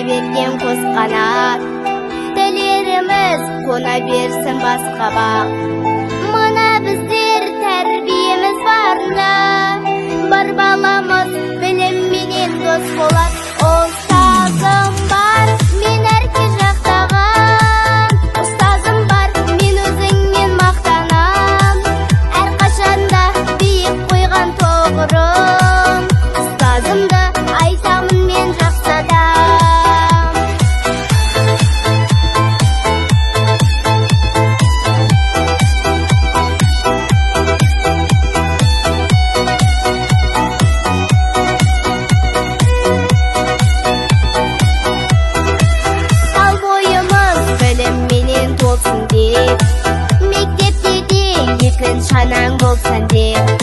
берген қос қанат, тілеріміз қона берсін басқа бақ. Мына біздер тәрбиеміз барында, бар баламыз білімменен дос болады. Ұстазым бар, мен әрке жақтаған, ұстазым бар, мен өзіңмен мақтанам. Әрқашанда биік қойған тұғырым, ұстазымды айтамын мен жақсы адам. Ал бойымыз білімменен толсын деп, мектепте де екінші шанаң болсын деп.